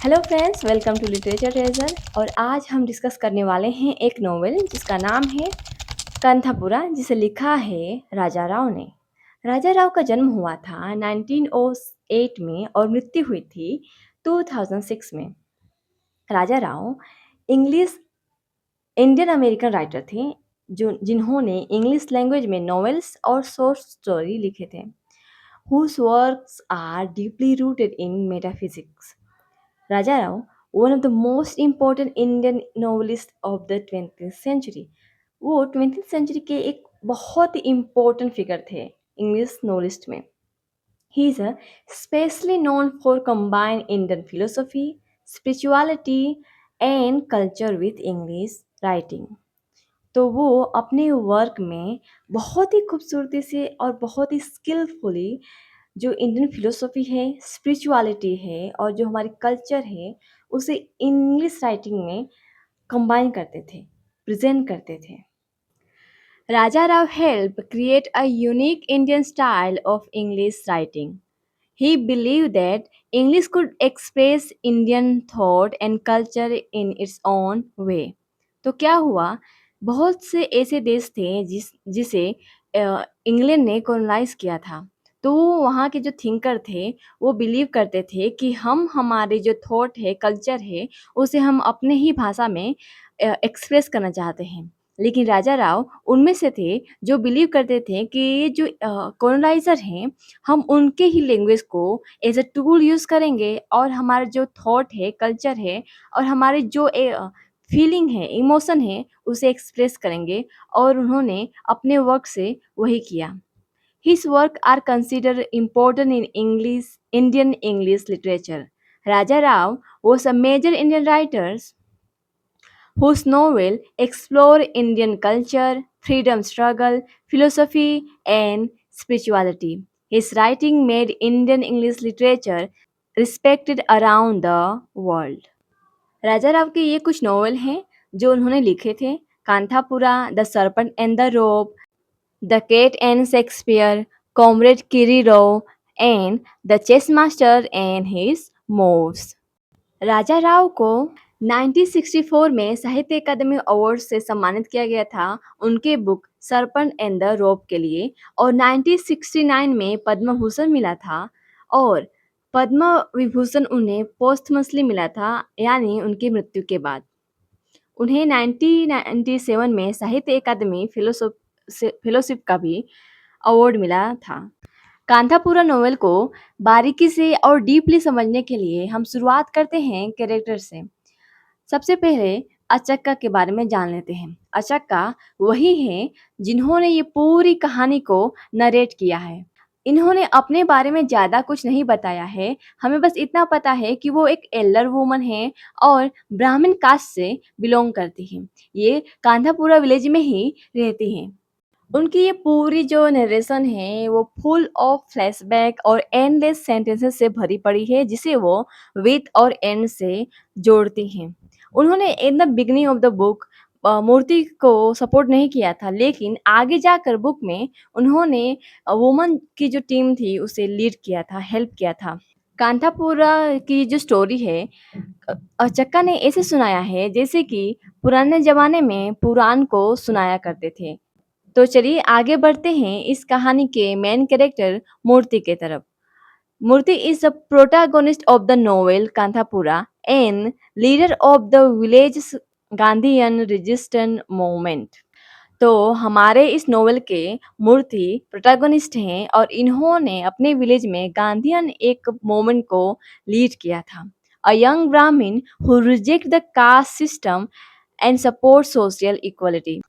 Hello friends, welcome to literature treasure. और आज हम डिस्कस करने वाले हैं एक नोवेल जिसका नाम है कंथापुरा, जिसे लिखा है राजा राव ने। राजा राव का जन्म हुआ था 1908 में और मृत्यु हुई थी 2006 में। Raja Rao English Indian American writer थे जो जिन्होंने इंग्लिश लैंग्वेज में नॉवेल्स और शॉर्ट स्टोरी लिखे थे, whose works are deeply rooted in metaphysics. Raja Rao, one of the most important Indian novelists of the 20th century. वो 20th सेंचुरी के एक बहुत ही इम्पोर्टेंट फिगर थे इंग्लिश नोवेलिस्ट में। He is specially known for combined Indian philosophy, spirituality and culture with English writing. तो वो अपने work में बहुत ही खूबसूरती से और बहुत ही स्किलफुली जो इंडियन फिलोसफी है, स्पिरिचुअलिटी है और जो हमारी कल्चर है, उसे इंग्लिश राइटिंग में कंबाइन करते थे, प्रेजेंट करते थे। Raja Rao helped create a unique Indian style of English writing. He believed that English could express Indian thought and culture in its own way. तो क्या हुआ, बहुत से ऐसे देश थे जिसे इंग्लैंड ने कॉलोनाइज किया था। तो वहाँ के जो थिंकर थे वो बिलीव करते थे कि हम हमारे जो थॉट है, कल्चर है, उसे हम अपने ही भाषा में एक्सप्रेस करना चाहते हैं। लेकिन राजा राव उनमें से थे जो बिलीव करते थे कि ये जो कॉलोनाइज़र हैं, हम उनके ही लैंग्वेज को एज अ टूल यूज़ करेंगे और हमारा जो थॉट है, कल्चर है और हमारे जो फीलिंग है, इमोशन है, उसे एक्सप्रेस करेंगे और उन्होंने अपने वर्क से वही किया। His work are considered important in Indian English literature. Raja Rao was a major Indian writers whose novel explore Indian culture, freedom struggle, philosophy, and spirituality. His writing made Indian English literature respected around the world. Raja Rao के ये कुछ novel हैं जो उन्होंने लिखे थे: Kanthapura, the serpent and the rope, the cat and Shakespeare, comrade Kirillov and the chess master and his moves. Raja Rao को 1964 में साहित्य अकादमी अवार्ड से सम्मानित किया गया था उनके बुक सरपंच एंड द रोप के लिए, और 1969 में पद्म भूषण मिला था, और पद्म विभूषण उन्हें पोस्टमसली मिला था, यानी उनकी मृत्यु के बाद। उन्हें 1997 में साहित्य अकादमी फेलोशिप का भी अवार्ड मिला था। कांथापुरा नोवेल को बारीकी से और डीपली समझने के लिए हम शुरुआत करते हैं कैरेक्टर से। सबसे पहले अचक्का के बारे में जान लेते हैं। अचक्का वही हैं जिन्होंने ये पूरी कहानी को नरेट किया है। इन्होंने अपने बारे में ज़्यादा कुछ नहीं बताया है, हमें बस इतना पता है कि वो एक एल्डर वुमन हैं और ब्राह्मण कास्ट से बिलोंग करती हैं। ये कांधापुरा विलेज में ही रहती हैं। उनकी ये पूरी जो नरेशन है वो फुल ऑफ फ्लैशबैक और एंडलेस सेंटेंसेस से भरी पड़ी है, जिसे वो विथ और एंड से जोड़ती हैं। उन्होंने in the beginning of the book Moorthy को सपोर्ट नहीं किया था, लेकिन आगे जाकर बुक में उन्होंने वुमन की जो टीम थी उसे लीड किया था, हेल्प किया था। कांथापुरा की जो स्टोरी है चक्का ने ऐसे सुनाया है जैसे कि पुराने ज़माने में पुराण को सुनाया करते थे। तो चलिए आगे बढ़ते हैं इस कहानी के मेन कैरेक्टर मूर्ति के तरफ। Moorthy is the protagonist of the novel Kanthapura and leader of the village Gandhian resistance movement. तो हमारे इस नोवेल के मूर्ति प्रोटैगनिस्ट हैं और इन्होंने अपने विलेज में गांधीयन एक मूवमेंट को लीड किया था। अ यंग ब्राह्मण who reject the caste system and support social equality.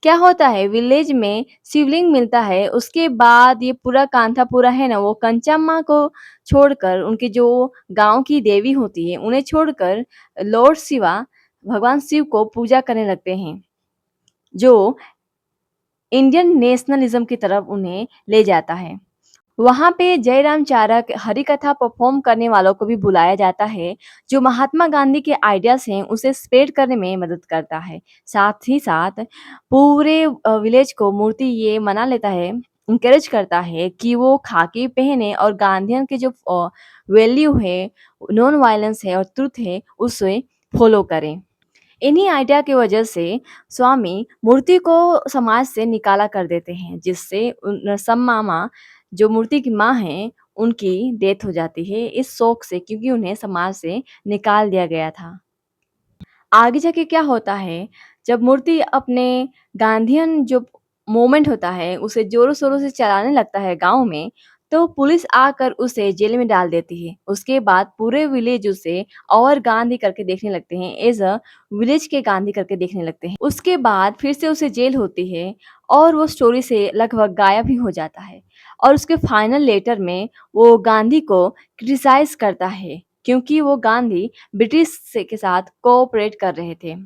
क्या होता है, विलेज में शिवलिंग मिलता है, उसके बाद ये पूरा कांथापुरा है ना, वो कंचम्मा को छोड़कर, उनकी जो गांव की देवी होती है उन्हें छोड़कर लॉर्ड शिवा, भगवान शिव को पूजा करने लगते हैं, जो इंडियन नेशनलिज्म की तरफ उन्हें ले जाता है। वहाँ पे जयराम चारक हरि कथा परफॉर्म करने वालों को भी बुलाया जाता है, जो महात्मा गांधी के आइडियाज़ हैं उसे स्प्रेड करने में मदद करता है। साथ ही साथ पूरे विलेज को मूर्ति ये मना लेता है, इनकरेज करता है कि वो खाकी पहने और गांधीयन के जो वैल्यू है, नॉन वायलेंस है और ट्रुथ है, उसे फॉलो करें। इन्हीं आइडिया की वजह से स्वामी मूर्ति को समाज से निकाला कर देते हैं, जिससे मामा जो मूर्ति की माँ हैं, उनकी डेथ हो जाती है इस शोक से, क्योंकि उन्हें समाज से निकाल दिया गया था। आगे जाके क्या होता है, जब मूर्ति अपने गांधीयन जो मूवमेंट होता है, उसे ज़ोरों-शोरों से चलाने लगता है गाँव में, तो पुलिस आकर उसे जेल में डाल देती है। उसके बाद पूरे विलेज उसे और गांधी करके देखने लगते हैं, एज़ अ विलेज के गांधी करके देखने लगते हैं। उसके बाद फिर से उसे जेल होती है और वो स्टोरी से लगभग गायब ही हो जाता है और उसके फाइनल लेटर में वो गांधी को क्रिटिसाइज़ करता है, क्योंकि वो गांधी ब्रिटिश से के साथ कोऑपरेट कर रहे थे।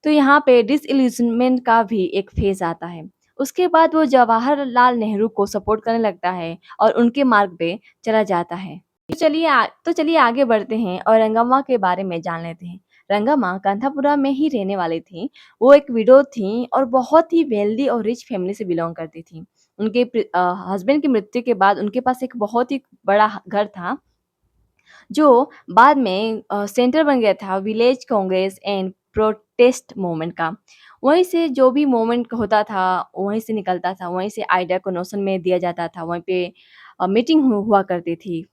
तो यहाँ पे डिसइल्यूज़नमेंट का भी एक फ़ेज़ आता है। उसके बाद वो जवाहरलाल नेहरू को सपोर्ट करने लगता है और उनके मार्ग पे चला जाता है। तो चलिए आगे बढ़ते हैं और रंगम्मा के बारे में जान लेते हैं। रंगम्मा कांथापुरा में ही रहने वाली थीं। वो एक विडो थीं और बहुत ही वेल्दी और रिच फैमिली से बिलॉन्ग करती थीं। उनके हस्बैंड की मृत्यु के बाद उनके पास एक बहुत ही बड़ा घर था, जो बाद में सेंटर बन गया था village Congress and protest movement का। वहीं से जो भी मूवमेंट होता था, वहीं से निकलता था, वहीं से आइडिया को नोशन में दिया जाता था, वहीं पे मीटिंग हुआ करती थी।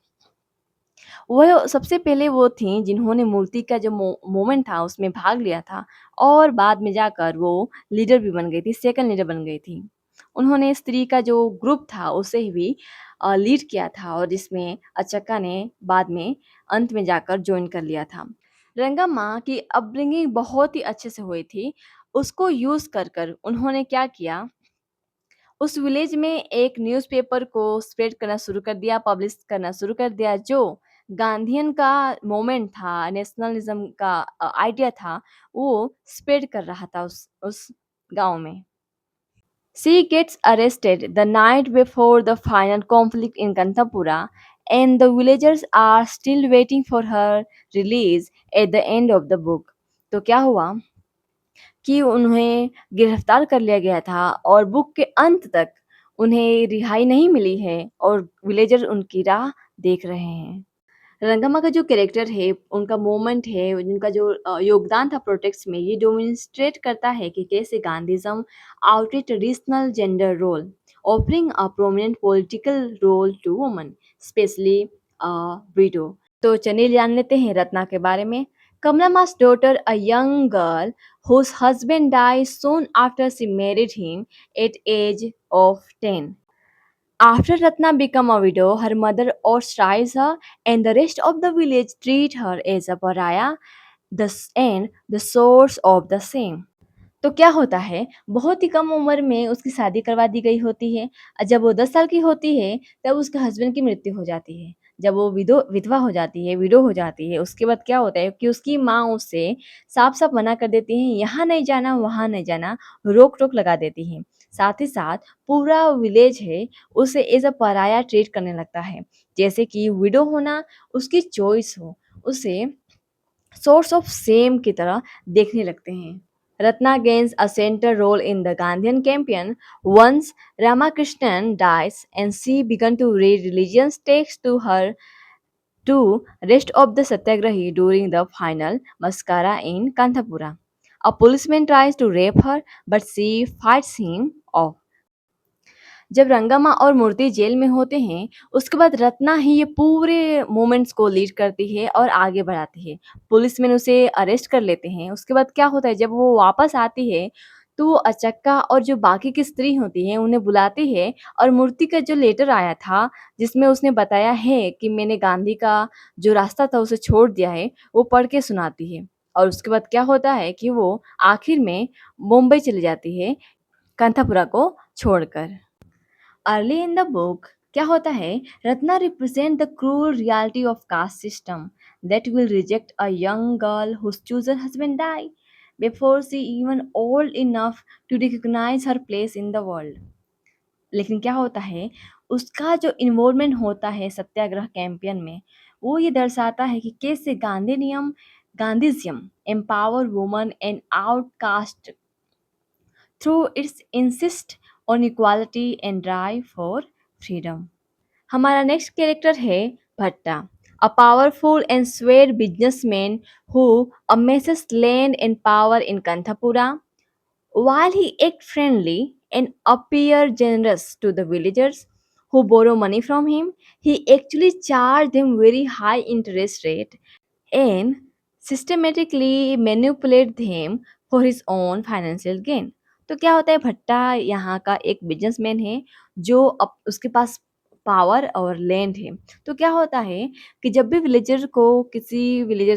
वह सबसे पहले वो थीं जिन्होंने मूर्ति का जो मूवमेंट था उसमें भाग लिया था और बाद में जाकर वो लीडर भी बन गई थी, सेकंड लीडर बन गई थी। उन्होंने स्त्री का जो ग्रुप था उसे भी लीड किया था और जिसमें अचक्का ने बाद में अंत में जाकर जॉइन कर लिया था। रंगम्मा की अपब्रिंगिंग बहुत ही अच्छे से हुई थी। उसको यूज़ कर उन्होंने क्या किया, उस विलेज में एक न्यूज़पेपर को स्प्रेड करना शुरू कर दिया, पब्लिश करना शुरू कर दिया, जो गांधीयन का मोमेंट था, नेशनलिज़्म का आइडिया था, वो स्प्रेड कर रहा था उस गाँव में। She gets arrested the night before the final conflict in Kantapura, and the villagers are still waiting for her release at the end of the book. तो क्या हुआ कि उन्हें गिरफ्तार कर लिया गया था और बुक के अंत तक उन्हें रिहाई नहीं मिली है और विलेजर उनकी राह देख रहे हैं। रंगम्मा का जो कैरेक्टर है, उनका मोमेंट है, उनका जो योगदान था प्रोटेस्ट में, ये डेमोन्स्ट्रेट करता है कि कैसे Gandhism outed traditional gender role, offering a prominent political role to woman, especially widow. तो चलिए जान लेते हैं रत्ना के बारे में। Kamalamma's daughter, a young girl whose husband died soon after she married him at age of 10. After Ratna became a widow, her mother ostracized her, and the rest of the village treat her as a pariah, and the source of the same. तो क्या होता है, बहुत ही कम उम्र में उसकी शादी करवा दी गई होती है। जब वो 10 साल की होती है, तब उसके हस्बैंड की मृत्यु हो जाती है। जब वो विधवा हो जाती है, विडो हो जाती है, उसके बाद क्या होता है कि उसकी माँ उसे साफ-साफ मना कर देती हैं, यहाँ नहीं जाना, वहाँ नहीं जाना, रोक-टोक लगा देती हैं। साथ ही साथ पूरा विलेज है, उसे एज़ अ पराया ट्रीट करने लगता है। जैसे कि विडो होना उसकी चॉइस हो, उसे सोर्स ऑफ सेम की तरह देखने लगते हैं। Ratna gains a central role in the Gandhian campaign once Ramakrishnan dies, and she began to read religious texts to her to rest of the Satyagrahi during the final massacre in Kanthapura. A policeman tries to rape her, but she fights him off. जब रंगम्मा और मूर्ति jail में होते हैं, उसके बाद रत्ना ही ये पूरे moments को लीड करती है और आगे बढ़ाती है। पुलिसमैन उसे अरेस्ट कर लेते हैं, उसके बाद क्या होता है, जब वो वापस आती है, तो वो अचक्का और जो बाकी की स्त्री होती हैं, उन्हें बुलाती है और मूर्ति का जो लेटर आया था, जिसमें उसने बताया है कि मैंने गांधी का जो रास्ता था, उसे छोड़ दिया है, वो पढ़ के सुनाती है। और उसके बाद क्या होता है कि वो आखिर में मुंबई चली जाती है, कांथापुरा को छोड़कर। अर्ली इन द बुक क्या होता है, रत्ना रिप्रेजेंट द क्रूर reality of caste system that will reject a young girl whose chosen husband die before she even old enough to recognise her place in the world. लेकिन क्या होता है, उसका जो इन्वॉल्वमेंट होता है सत्याग्रह कैंपेन में, वो ये दर्शाता है कि कैसे Gandhism empower women and outcast through its insist on equality and drive for freedom. हमारा नेक्स्ट कैरेक्टर है Bhatta, a powerful and suave businessman who amasses land and power in Kanthapura. While he acts friendly and appears generous to the villagers who borrow money from him, he actually charges them very high interest rate and systematically manipulate them for his own financial gain. तो क्या होता है, भट्टा यहाँ का एक businessman है जो उसके पास पावर और लैंड है। तो क्या होता है कि जब भी विलेजर्स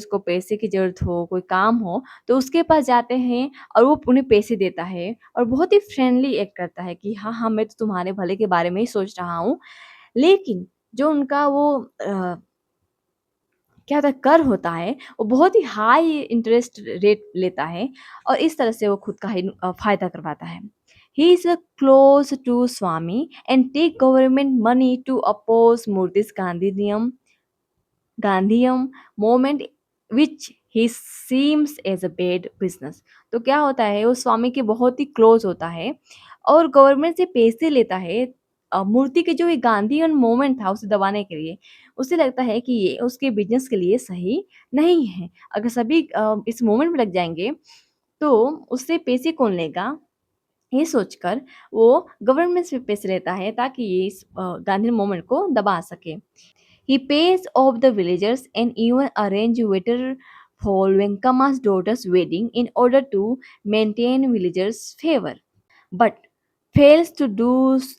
को पैसे की ज़रूरत हो, कोई काम हो, तो उसके पास जाते हैं और वो उन्हें पैसे देता है और बहुत ही फ्रेंडली एक्ट करता है कि हाँ, हाँ, मैं तो तुम्हारे भले के बारे में ही सोच रहा हूँ। लेकिन जो उनका वो क्या होता है कर होता है, वो बहुत ही हाई इंटरेस्ट रेट लेता है और इस तरह से वो खुद का ही फ़ायदा करवाता है। He is close to Swami and take government money to oppose Moorthy's Gandhian movement which he seems as a bad business. तो क्या होता है, वो स्वामी के बहुत ही क्लोज होता है और गवर्नमेंट से पैसे लेता है। मूर्ति के जो ये गांधीयन मोमेंट था उसे दबाने के लिए, उसे लगता है कि ये उसके बिजनेस के लिए सही नहीं है। अगर सभी इस मोमेंट में लग जाएंगे तो उससे पैसे कौन लेगा, ये सोचकर वो गवर्नमेंट से पैसे लेता है ताकि ये इस गांधी मोमेंट को दबा सके। He pays off the villagers and even arrange waiter for Venkama's daughter's wedding in order to maintain villagers' favor, but fails to do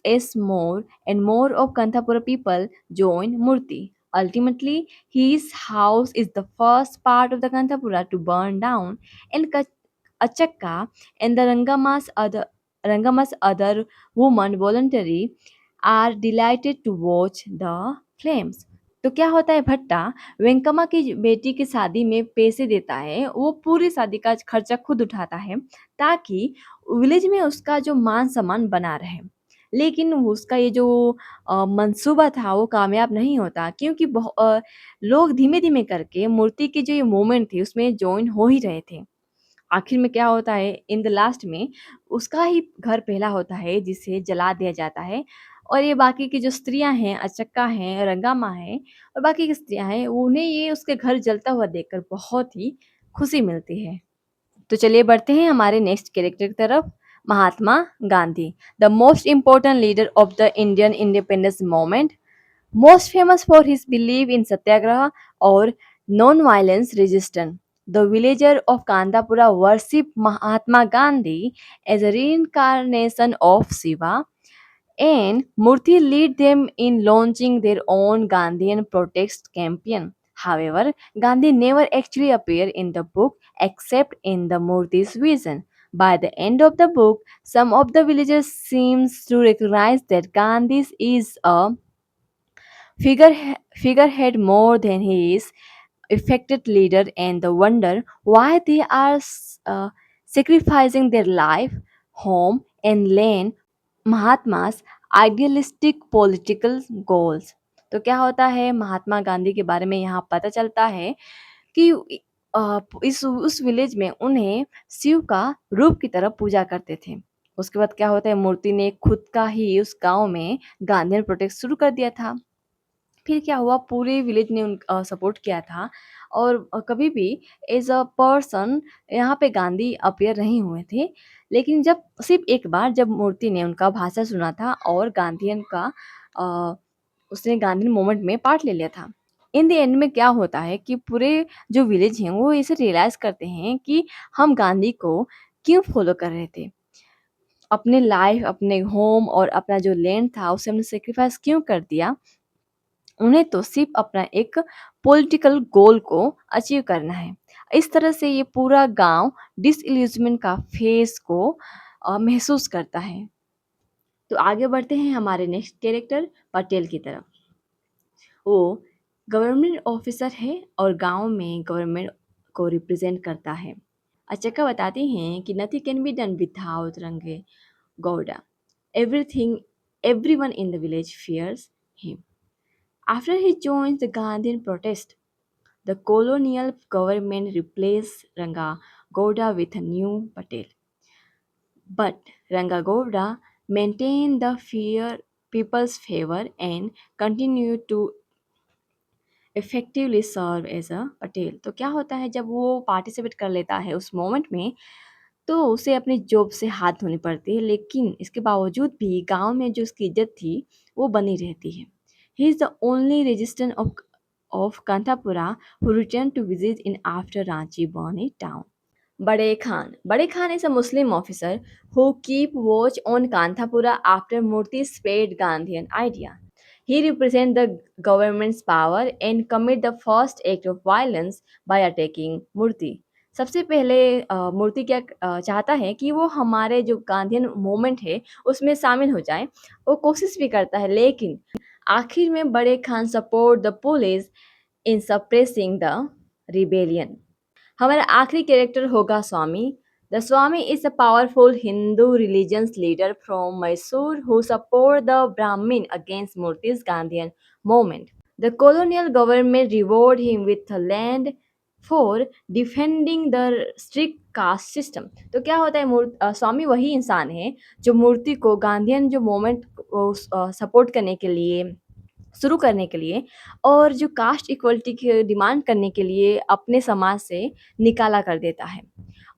as more and more of Kanthapura people join Murthy. Ultimately, his house is the first part of the Kanthapura to burn down, and Achakka and the Rangama's other women voluntary are delighted to watch the flames. तो क्या होता है, भट्टा वेंकम्मा की बेटी की शादी में पैसे देता है, वो पूरी शादी का खर्चा खुद उठाता है ताकि विलेज में उसका जो मान सम्मान बना रहे। लेकिन उसका ये जो मंसूबा था वो कामयाब नहीं होता क्योंकि लोग धीमे-धीमे करके मूर्ति की जो ये मूवमेंट थी उसमें जॉइन हो ही रहे थे। आखिर में क्या होता है, इन द लास्ट में उसका ही घर पहला होता है जिसे जला दिया जाता है और ये बाकी की जो स्त्रियां हैं, अचक्का हैं, रंगामा हैं और बाकी की स्त्रियां हैं, उन्हें ये उसके घर जलता हुआ देखकर बहुत ही खुशी मिलती है। तो चलिए बढ़ते हैं हमारे नेक्स्ट कैरेक्टर की तरफ, Mahatma Gandhi, the most important leader of the Indian independence movement, most famous for his belief in satyagraha or non-violence resistance. The villagers of Kandapura worship Mahatma Gandhi as a reincarnation of Shiva, and Murthy lead them in launching their own Gandhian protest campaign. However, Gandhi never actually appeared in the book except in the Murthy's vision. By the end of the book, some of the villagers seems to recognize that Gandhi is a figurehead more than he is effective leader, and the wonder why they are sacrificing their life, home, and land Mahatma's idealistic political goals. तो क्या होता है, महात्मा गांधी के बारे में यहाँ पता चलता है कि इस उस विलेज में उन्हें शिव का रूप की तरह पूजा करते थे। उसके बाद क्या होता है, मूर्ति ने खुद का ही उस गांव में गांधीयन प्रोटेस्ट शुरू कर दिया था। फिर क्या हुआ, पूरे विलेज ने सपोर्ट किया था और कभी भी एज अ पर्सन यहाँ पे गांधी अपीयर नहीं हुए थे। लेकिन जब सिर्फ एक बार जब मूर्ति ने उनका भाषण सुना था और गांधीयन का अ, उसने गांधी मूवमेंट में पार्ट ले लिया था। इन द एंड में क्या होता है कि पूरे जो विलेज हैं वो इसे रियलाइज करते हैं कि हम गांधी को क्यों फॉलो कर रहे थे, अपने लाइफ, अपने होम और अपना जो लैंड था उसे हमने सेक्रीफाइस क्यों कर दिया। उन्हें तो सिर्फ अपना एक पॉलिटिकल गोल को अचीव करना है। इस तरह से ये पूरा गांव डिसइल्यूजमेंट का फेस को महसूस करता है। तो आगे बढ़ते हैं हमारे नेक्स्ट कैरेक्टर पटेल की तरफ। वो गवर्नमेंट ऑफिसर है और गांव में गवर्नमेंट को रिप्रेजेंट करता है। अचक्का बताते हैं कि nothing can be done without range Gowda, everything everyone in the village fears him. After he joins the Gandhian protest, the colonial government replaced Ranga Gowda with a new Patel. But Ranga Gowda maintain the fear people's favor and continue to effectively serve as a Patel. तो क्या होता है जब वो participate कर लेता है उस मोमेंट में, तो उसे अपनी जॉब से हाथ धोनी पड़ती है, लेकिन इसके बावजूद भी गाँव में जो उसकी इज़्ज़त थी, वो बनी रहती है। He is the only resistant of Kanthapura who return to visit in after Ranchi burn it down. Bade Khan is a Muslim officer who keep watch on Kanthapura after Murthy spread Gandhian idea. He represents the government's power and commit the first act of violence by attacking Murthy. सबसे पहले मूर्ति क्या चाहता है कि वो हमारे जो Gandhian movement है उसमें शामिल हो जाए। वो कोशिश भी करता है, लेकिन आखिर में Bade Khan support the police in suppressing the rebellion. हमारा आखिरी कैरेक्टर होगा Swami. The Swami is a powerful Hindu religious leader from Mysore who support the Brahmin against Moorthy's Gandhian movement. The colonial government reward him with land for defending the strict caste system. तो क्या होता है, स्वामी वही इंसान है जो मूर्ति को गांधीयन जो मूवमेंट को सपोर्ट करने के लिए, शुरू करने के लिए और जो कास्ट इक्वलिटी की डिमांड करने के लिए अपने समाज से निकाला कर देता है।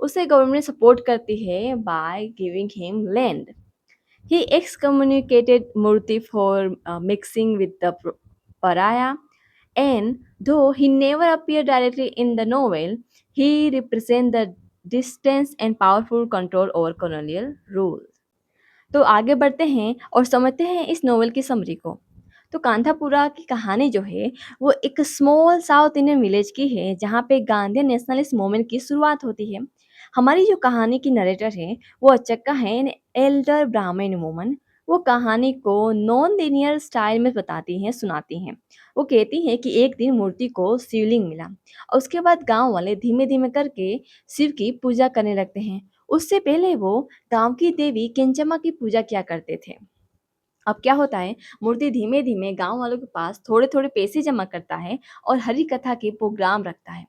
उसे गवर्नमेंट सपोर्ट करती है by giving him land. He excommunicated Murthy for mixing with the pariah, and though he never appeared directly in the novel, he represents the distance and powerful control over colonial rule. तो आगे बढ़ते हैं और समझते हैं इस novel की summary को। तो कांथापुरा की कहानी जो है वो एक स्मॉल साउथ इंडियन विलेज की है जहाँ पे गांधी नेशनलिस्ट मूवमेंट की शुरुआत होती है। हमारी जो कहानी की नरेटर है वो अचक्का है, एन एल्डर ब्राह्मण वुमन। वो कहानी को नॉन लिनियर स्टाइल में बताती हैं, सुनाती हैं। वो कहती हैं कि एक दिन मूर्ति को शिवलिंग मिला और उसके बाद गांव वाले धीमे धीमे करके शिव की पूजा करने लगते हैं। उससे पहले वो गांव की देवी केंचम्मा की पूजा किया करते थे। अब क्या होता है, मूर्ति धीमे-धीमे गाँव वालों के पास थोड़े-थोड़े पैसे जमा करता है और हरी कथा के प्रोग्राम रखता है,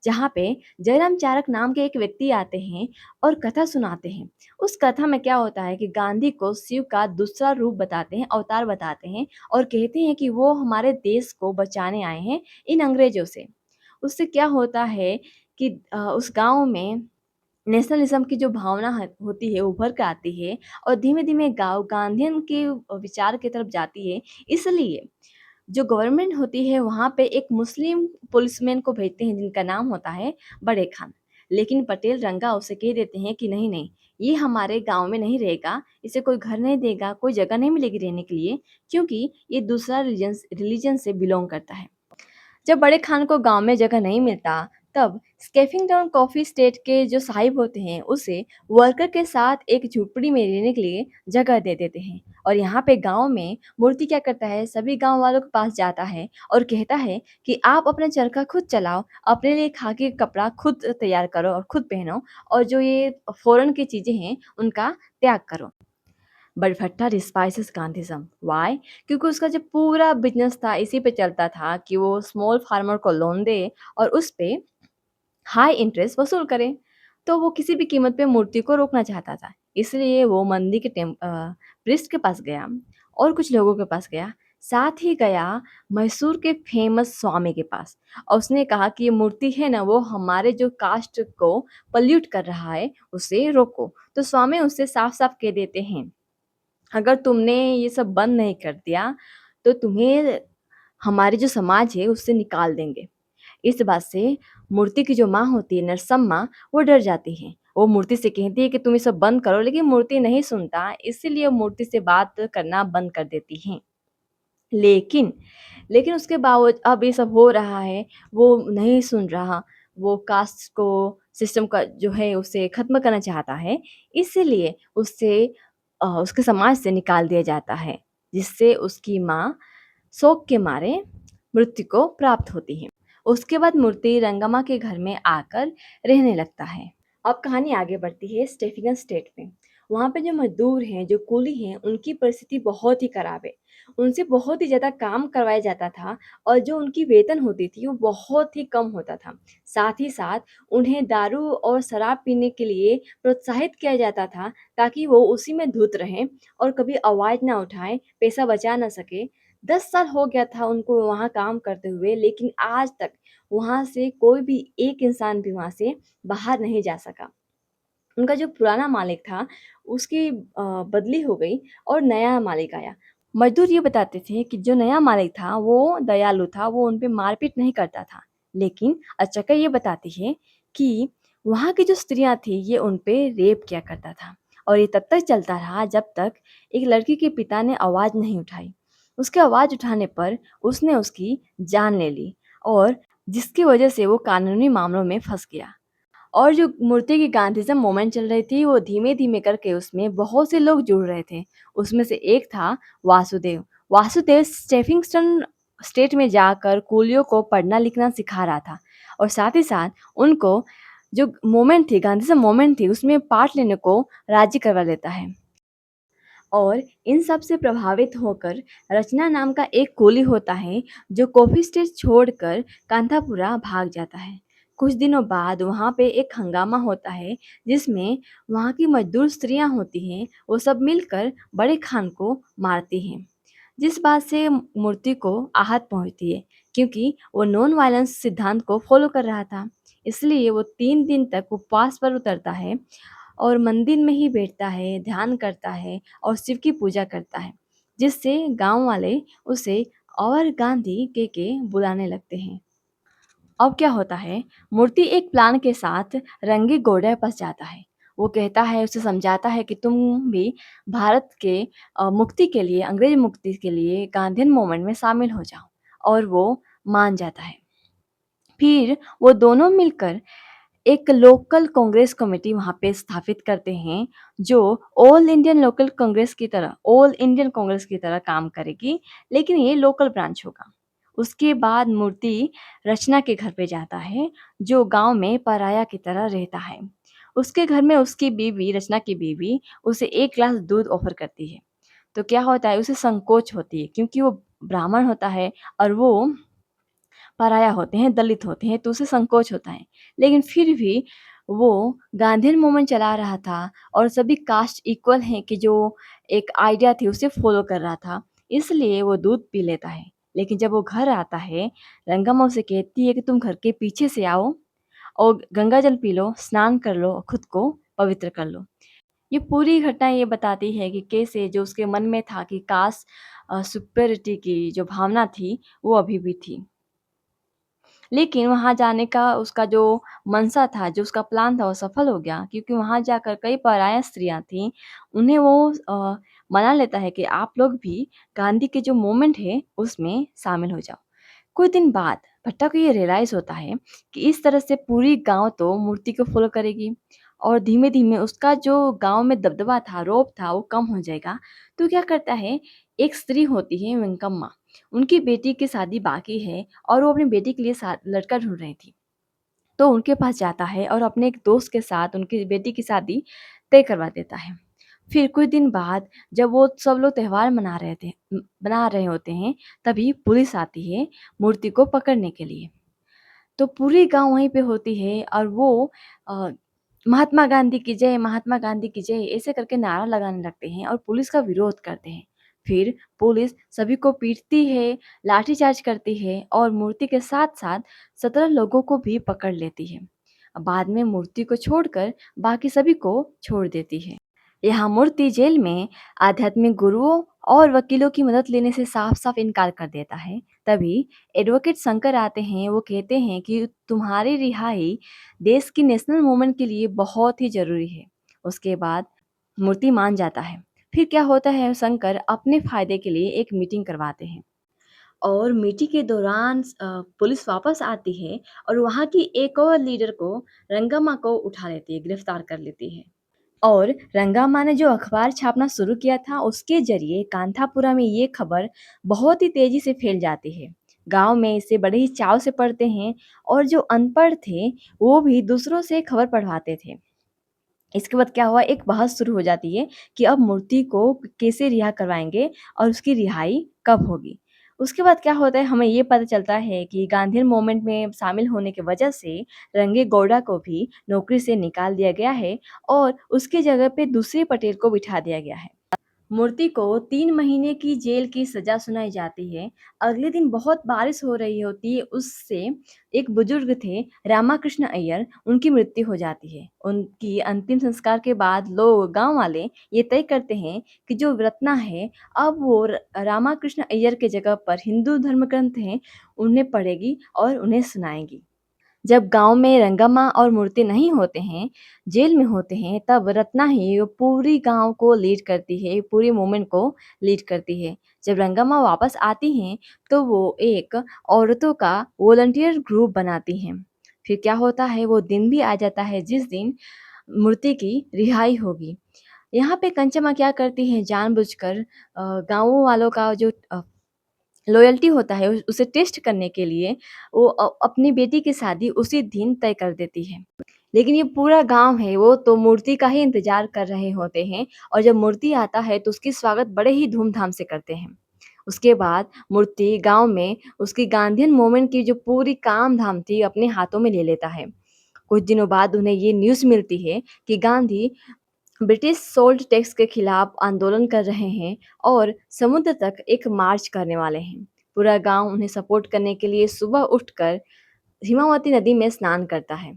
जहाँ पे जयराम चारक नाम के एक व्यक्ति आते हैं और कथा सुनाते हैं। उस कथा में क्या होता है कि गांधी को शिव का दूसरा रूप बताते हैं, अवतार बताते हैं और कहते हैं कि वो हमारे देश को बचाने आए हैं इन अंग्रेज़ों से। उससे क्या होता है कि उस गाँव में नेशनलिज़्म की जो भावना ह होती है उभर के आती है और धीमे-धीमे गाँव गांधीयन के विचार की तरफ जाती है। इसलिए जो गवर्नमेंट होती है वहाँ पे एक मुस्लिम पुलिसमैन को भेजते हैं जिनका नाम होता है बड़े खान। लेकिन पटेल रंगा उसे कह देते हैं कि नहीं, नहीं, ये हमारे गाँव में नहीं रहेगा, इसे कोई घर नहीं देगा, कोई जगह नहीं मिलेगी रहने के लिए, क्योंकि ये दूसरा रिलीजन से बिलॉन्ग करता है। जब बड़े खान को गाँव में जगह नहीं मिलता, तब स्कैफिंगटन कॉफ़ी स्टेट के जो साहिब होते हैं, उसे वर्कर के साथ एक झोपड़ी में रहने के लिए जगह दे देते हैं। और यहाँ पे गाँव में मूर्ति क्या करता है, सभी गाँव वालों के पास जाता है और कहता है कि आप अपना चरखा खुद चलाओ, अपने लिए खाकी कपड़ा खुद तैयार करो और खुद पहनो और जो ये फ़ॉरेन की चीज़ें हैं, उनका त्याग करो। बट भट्टा डिस्पाइसेस गांधीज़्म। व्हाई? क्योंकि उसका जो पूरा बिज़नेस था इसी पे चलता था कि वो स्मॉल फार्मर को लोन दे और उस पे हाई इंटरेस्ट वसूल करे। तो वो किसी भी कीमत पे मूर्ति को रोकना चाहता था। इसलिए वो मंदिर के प्रीस्ट के पास गया और कुछ लोगों के पास गया। साथ ही गया मैसूर के फेमस स्वामी के पास और उसने कहा कि ये मूर्ति है ना, वो हमारे जो कास्ट को पॉल्यूट कर रहा है, उसे रोको। तो स्वामी उससे साफ-साफ कह देते हैं, अगर तुमने ये सब बंद नहीं कर दिया, तो तुम्हें हमारे जो समाज है उससे निकाल देंगे। इस बात से मूर्ति की जो माँ होती है नरसम्मा, वो डर जाती हैं। वो मूर्ति से कहती है कि तुम ये सब बंद करो, लेकिन मूर्ति नहीं सुनता, इसीलिए वो मूर्ति से बात करना बंद कर देती हैं। लेकिन लेकिन उसके बावज अब ये सब हो रहा है, वो नहीं सुन रहा, वो कास्ट को सिस्टम का जो है उसे ख़त्म करना चाहता है, इसीलिए उसे उसके समाज से निकाल दिया जाता है, जिससे उसकी माँ शोक के मारे मृत्यु को प्राप्त होती है। उसके बाद मूर्ति रंगम्मा के घर में आकर रहने लगता है। अब कहानी आगे बढ़ती है स्टेफिगन स्टेट में। वहाँ पे जो मज़दूर हैं, जो कूली हैं, उनकी परिस्थिति बहुत ही खराब है। उनसे बहुत ही ज़्यादा काम करवाया जाता था और जो उनकी वेतन होती थी वो बहुत ही कम होता था। साथ ही साथ उन्हें दारू और शराब पीने के लिए प्रोत्साहित किया जाता था ताकि वो उसी में धुत रहें और कभी आवाज़ ना उठाएँ, पैसा बचा ना सकें। 10 साल हो गया था उनको वहाँ काम करते हुए, लेकिन आज तक वहाँ से कोई भी एक इंसान भी वहाँ से बाहर नहीं जा सका। उनका जो पुराना मालिक था, उसकी बदली हो गई और नया मालिक आया। मज़दूर ये बताते थे कि जो नया मालिक था, वो दयालु था, वो उन पे मारपीट नहीं करता था। लेकिन अर्चका ये बताती है कि वहाँ की जो स्त्रियाँ थीं, ये उन पे रेप किया करता था और ये तब तक चलता रहा जब तक एक लड़की के पिता ने आवाज़ नहीं उठाई। उसके आवाज़ उठाने पर उसने उसकी जान ले ली और जिसकी वजह से वो कानूनी मामलों में फँस गया। और जो मूर्ति की गांधीज़्म मूवमेंट चल रही थी, वो धीमे-धीमे करके उसमें बहुत से लोग जुड़ रहे थे। उसमें से एक था वासुदेव। वासुदेव स्टेफिंगस्टन स्टेट में जाकर कूलियों को पढ़ना-लिखना सिखा रहा था और साथ ही साथ उनको जो मूवमेंट थी, गांधीज़्म मूवमेंट थी, उसमें पार्ट लेने को राज़ी करवा लेता है। और इन सब से प्रभावित होकर रचना नाम का एक कोली होता है जो कॉफ़ी स्टेट छोड़कर कांथापुरा भाग जाता है। कुछ दिनों बाद वहाँ पे एक हंगामा होता है जिसमें वहाँ की मजदूर स्त्रियाँ होती हैं, वो सब मिलकर बड़े खान को मारती हैं। जिस बात से मूर्ति को आहत पहुँचती है क्योंकि वो नॉन वायलेंस सिद्धांत को फॉलो कर रहा था। इसलिए वो 3 दिन तक उपवास पर उतरता है और मंदिर में ही बैठता है, ध्यान करता है और शिव की पूजा करता है, जिससे गाँव वाले उसे और गांधी के बुलाने लगते हैं। अब क्या होता है, मूर्ति एक प्लान के साथ रंगे घोड़े पास जाता है। वो कहता है, उसे समझाता है कि तुम भी भारत के मुक्ति के लिए, अंग्रेज मुक्ति के लिए गांधीयन मूवमेंट में शामिल हो जाओ और वो मान जाता है। फिर वो दोनों मिलकर एक लोकल कांग्रेस कमेटी वहाँ पे स्थापित करते हैं, जो ऑल इंडियन कांग्रेस की तरह काम करेगी, लेकिन ये लोकल ब्रांच होगा। उसके बाद मूर्ति रचना के घर पे जाता है, जो गाँव में पराया की तरह रहता है। उसके घर में उसकी बीवी, रचना की बीवी, उसे 1 ग्लास दूध ऑफ़र करती है। तो क्या होता है, उसे संकोच होती है क्योंकि वो ब्राह्मण होता है और वो पराया होते हैं, दलित होते हैं, तो उसे संकोच होता है। लेकिन फिर भी वो गांधीयन मूवमेंट चला रहा था और सभी कास्ट इक्वल हैं कि जो एक आइडिया थी उसे फ़ॉलो कर रहा था, इसलिए वो दूध पी लेता है। लेकिन जब वो घर आता है, रंगम्मा उसे कहती है कि तुम घर के पीछे से आओ और गंगा जल पी लो, स्नान कर लो और खुद को पवित्र कर लो। ये पूरी घटना ये बताती है कि कैसे जो उसके मन में था कि कास्ट सुपीरियरिटी की जो भावना थी, वो अभी भी थी। लेकिन वहाँ जाने का उसका जो मनसा था, जो उसका प्लान था वो सफल हो गया क्योंकि वहाँ जाकर कई पराया स्त्रियाँ थीं, उन्हें वो मना लेता है कि आप लोग भी गांधी के जो मूवमेंट है उसमें शामिल हो जाओ। कुछ दिन बाद भट्टा को ये रियलाइज़ होता है कि इस तरह से पूरी गाँव तो मूर्ति को फ़ॉलो करेगी और धीमे-धीमे उसका जो गाँव में दबदबा था, रौब था, वो कम हो जाएगा। तो क्या करता है, एक स्त्री होती है वेंकम्मा, उनकी बेटी की शादी बाकी है और वो अपनी बेटी के लिए लड़का ढूँढ रही थी। तो उनके पास जाता है और अपने एक दोस्त के साथ उनकी बेटी की शादी तय करवा देता है। फिर कुछ दिन बाद जब वो सब लोग त्योहार मना रहे होते हैं, तभी पुलिस आती है मूर्ति को पकड़ने के लिए। तो पूरी गाँव वहीं पे होती है और वो अ, महात्मा गांधी की जय, महात्मा गांधी की जय ऐसे करके नारा लगाने लगते हैं और पुलिस का विरोध करते हैं। फिर पुलिस सभी को पीटती है, लाठीचार्ज करती है और मूर्ति के साथ-साथ 17 लोगों को भी पकड़ लेती है। बाद में मूर्ति को छोड़कर बाकी सभी को छोड़ देती है। यहाँ मूर्ति जेल में आध्यात्मिक गुरुओं और वकीलों की मदद लेने से साफ-साफ इनकार कर देता है। तभी एडवोकेट शंकर आते हैं, वो कहते हैं कि तुम्हारी रिहाई देश की नेशनल मूवमेंट के लिए बहुत ही ज़रूरी है। उसके बाद मूर्ति मान जाता है। फिर क्या होता है, शंकर अपने फ़ायदे के लिए एक मीटिंग करवाते हैं और मीटिंग के दौरान पुलिस वापस आती है और वहाँ की एक और लीडर को, रंगम्मा को उठा लेती है, गिरफ्तार कर लेती है। और रंगाम्मा ने जो अखबार छापना शुरू किया था, उसके ज़रिए कांथापुरा में ये खबर बहुत ही तेज़ी से फैल जाती है। गाँव में इसे बड़े ही चाव से पढ़ते हैं और जो अनपढ़ थे, वो भी दूसरों से खबर पढ़वाते थे। इसके बाद क्या हुआ, एक बहस शुरू हो जाती है कि अब मूर्ति को कैसे रिहा करवाएँगे और उसकी रिहाई कब होगी। उसके बाद क्या होता है, हमें ये पता चलता है कि गांधीयन मूवमेंट में शामिल होने की वजह से रंगे गौड़ा को भी नौकरी से निकाल दिया गया है और उसकी जगह पे दूसरे पटेल को बिठा दिया गया है। मूर्ति को 3 महीने की जेल की सज़ा सुनाई जाती है। अगले दिन बहुत बारिश हो रही होती है, उससे एक बुजुर्ग थे, रामाकृष्ण अय्यर, उनकी मृत्यु हो जाती है। उनकी अंतिम संस्कार के बाद लोग, गाँव वाले ये तय करते हैं कि जो रत्ना है, अब वो रामाकृष्ण अय्यर के जगह पर हिंदू धर्म ग्रंथ हैं, उन्हें पढ़ेगी और उन्हें सुनाएगी। जब गाँव में रंगम्मा और मूर्ति नहीं होते हैं, जेल में होते हैं, तब रत्ना ही वो पूरी गाँव को लीड करती है, पूरी मूवमेंट को लीड करती है। जब रंगम्मा वापस आती हैं, तो वो एक औरतों का वॉलंटियर ग्रुप बनाती हैं। फिर क्या होता है, वो दिन भी आ जाता है जिस दिन मूर्ति की रिहाई होगी। यहाँ पे कंचम्मा क्या करती हैं, जानबूझकर गाँव वालों का जो लॉयल्टी होता है उसे टेस्ट करने के लिए वो अपनी बेटी की शादी उसी दिन तय कर देती है। लेकिन ये पूरा गाँव है, वो तो मूर्ति का ही इंतज़ार कर रहे होते हैं और जब मूर्ति आता है तो उसकी स्वागत बड़े ही धूम-धाम से करते हैं। उसके बाद मूर्ति गाँव में उसकी गांधीयन मूवमेंट की जो पूरी काम-धाम थी अपने हाथों में ले लेता है। कुछ दिनों बाद उन्हें ये न्यूज़ मिलती है कि गांधी ब्रिटिश सोल्ट टैक्स के खिलाफ आंदोलन कर रहे हैं और समुद्र तक एक मार्च करने वाले हैं। पूरा गांव उन्हें सपोर्ट करने के लिए सुबह उठकर हिमावती नदी में स्नान करता है।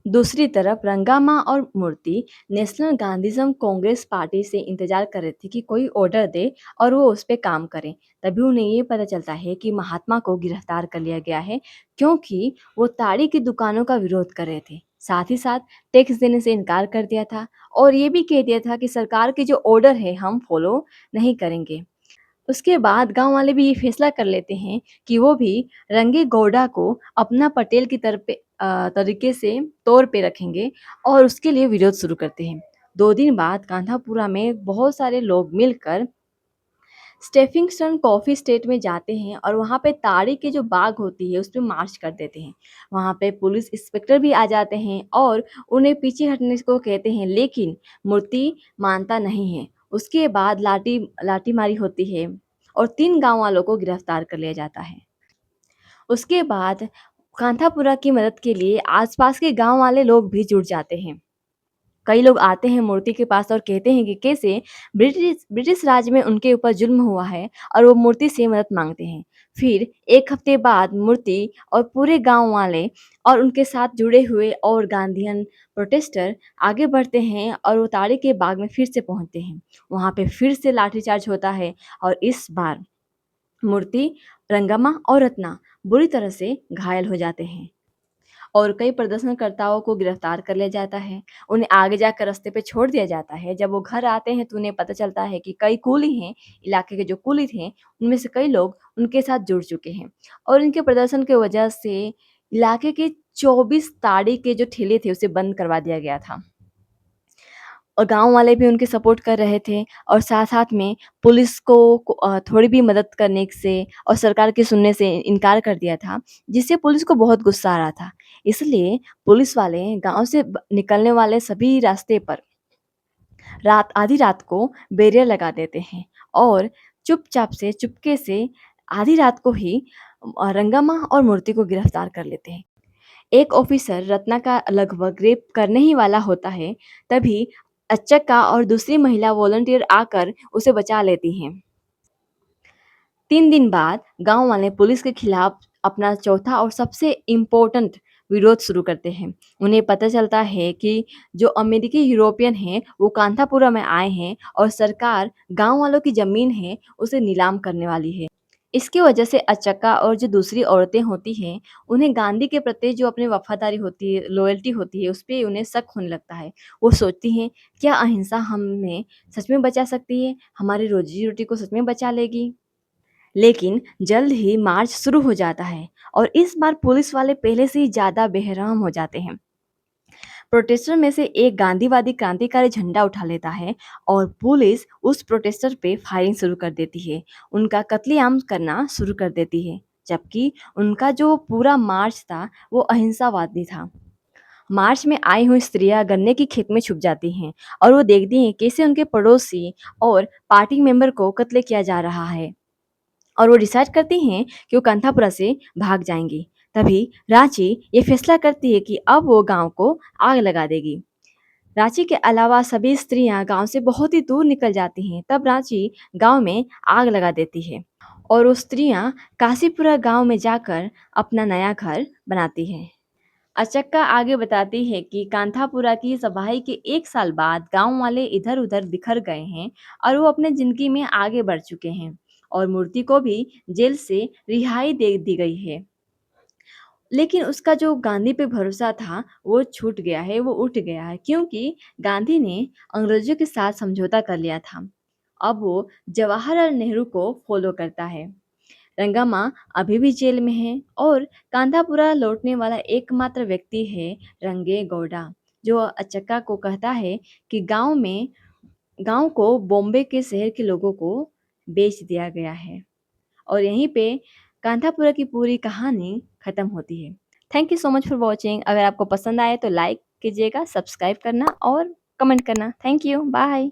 दूसरी तरफ रंगामा और मूर्ति नेशनल गांधीज्म कांग्रेस पार्टी से इंतजार कर रहे थे कि कोई ऑर्डर दे और वो उस पे काम करें। तभी उन्हें ये पता चलता है कि महात्मा को गिरफ्तार कर लिया गया है, क्योंकि वो ताड़ी की दुकानों का विरोध कर रहे थे। साथ ही साथ टैक्स देने से इनकार कर दिया था और ये भी कह दिया था कि सरकार के जो ऑर्डर है हम फॉलो नहीं करेंगे। उसके बाद गाँव वाले भी ये फैसला कर लेते हैं कि वो भी रंगे गौड़ा को अपना पटेल की तरीके से तौर पे रखेंगे और उसके लिए विरोध शुरू करते हैं। 2 दिन बाद कांधापुरा में बहुत सारे लोग मिलकर स्टेफिंगस्टन कॉफ़ी स्टेट में जाते हैं और वहाँ पे ताड़ी की जो बाग होती है, उस पे मार्च कर देते हैं। वहाँ पे पुलिस इंस्पेक्टर भी आ जाते हैं और उन्हें पीछे हटने को कहते हैं, लेकिन मूर्ति मानता नहीं है। उसके बाद लाठीमारी होती है और 3 गाँव वालों को गिरफ्तार कर लिया जाता है। उसके बाद कांथापुरा की मदद के लिए आस-पास के गाँव वाले लोग भी जुट जाते हैं। कई लोग आते हैं मूर्ति के पास और कहते हैं कि कैसे ब्रिटिश राज में उनके ऊपर जुल्म हुआ है और वो मूर्ति से मदद मांगते हैं। फिर 1 हफ्ते बाद मूर्ति और पूरे गांव वाले और उनके साथ जुड़े हुए और गांधीयन प्रोटेस्टर आगे बढ़ते हैं और वो ताड़ी के बाग में फिर से पहुंचते हैं। वहां पे फिर से लाठीचार्ज होता है और इस बार मूर्ति, रंगम्मा और रत्ना बुरी तरह से घायल हो जाते हैं और कई प्रदर्शनकर्ताओं को गिरफ्तार कर लिया जाता है। उन्हें आगे जाकर रास्ते पे छोड़ दिया जाता है। जब वो घर आते हैं तो उन्हें पता चलता है कि कई कुली हैं, इलाके के जो कुली थे, उनमें से कई लोग उनके साथ जुड़ चुके हैं और इनके प्रदर्शन की वजह से इलाके के 24 ताड़ी के जो ठेले थे, उसे बंद करवा दिया गया था। और गाँव वाले भी उनके सपोर्ट कर रहे थे और साथ-साथ में पुलिस को थोड़ी भी मदद करने से और सरकार के सुनने से इनकार कर दिया था, जिससे पुलिस को बहुत गुस्सा आ रहा था। इसलिए पुलिस वाले गाँव से निकलने वाले सभी रास्ते पर आधी रात को बैरियर लगा देते हैं और चुपचाप से, चुपके से आधी रात को ही रंगम्मा और मूर्ति को गिरफ्तार कर लेते हैं। एक ऑफिसर रत्ना का लगभग रेप करने ही वाला होता है, तभी अच्छक्का और दूसरी महिला वॉलंटियर आकर उसे बचा लेती हैं। 3 दिन बाद गाँव वाले पुलिस के खिलाफ अपना चौथा और सबसे इम्पोर्टेंट विरोध शुरू करते हैं। उन्हें पता चलता है कि जो अमेरिकी यूरोपियन हैं, वो कांथापुरा में आए हैं और सरकार गाँव वालों की ज़मीन है, उसे नीलाम करने वाली है। इसकी वजह से अचक्का और जो दूसरी औरतें होती हैं, उन्हें गांधी के प्रति जो अपनी वफ़ादारी होती है, लॉयल्टी होती है, उसपे उन्हें शक होने लगता है। वो सोचती हैं, क्या अहिंसा हमें सच में बचा सकती है? हमारी रोज़ी-रोटी को सच में बचा लेगी? लेकिन जल्द ही मार्च शुरू हो जाता है और इस बार पुलिस वाले पहले से ही ज़्यादा बेरहम हो जाते हैं। प्रोटेस्टर में से एक गांधीवादी क्रांतिकारी झंडा उठा लेता है और पुलिस उस प्रोटेस्टर पे फायरिंग शुरू कर देती है, उनका कत्लेआम करना शुरू कर देती है, जबकि उनका जो पूरा मार्च था वो अहिंसावादी था। मार्च में आई हुई स्त्रियां गन्ने की खेत में छुप जाती हैं और वो देखती हैं कैसे उनके पड़ोसी और पार्टी मेंबर को कत्ल किया जा रहा है और वो डिसाइड करती हैं कि वो कांथापुरा से भाग जाएंगी। तभी रांची ये फैसला करती है कि अब वो गांव को आग लगा देगी। रांची के अलावा सभी स्त्रियां गांव से बहुत ही दूर निकल जाती हैं। तब रांची गांव में आग लगा देती है और वो स्त्रियां काशीपुरा गांव में जाकर अपना नया घर बनाती हैं। अचक्का आगे बताती है कि कांथापुरा की तबाही के 1 साल बाद गांव वाले इधर उधर बिखर गए हैं और वो अपने जिंदगी में आगे बढ़ चुके हैं और मूर्ति को भी जेल से रिहाई दे दी गई है। लेकिन उसका जो गांधी पे भरोसा था वो छूट गया है, वो उठ गया है क्योंकि गांधी ने अंग्रेजों के साथ समझौता कर लिया था। अब वो जवाहरलाल नेहरू को फॉलो करता है। रंगामा अभी भी जेल में है और कांधापुरा लौटने वाला एकमात्र व्यक्ति है रंगे गौड़ा, जो अचक्का को कहता है कि गांव को बॉम्बे के शहर के लोगों को बेच दिया गया है। और यहीं पे कांधापुरा की पूरी कहानी खत्म होती है। Thank you so much for watching. अगर आपको पसंद आए तो लाइक कीजिएगा, सब्सक्राइब करना और कमेंट करना। Thank you, bye.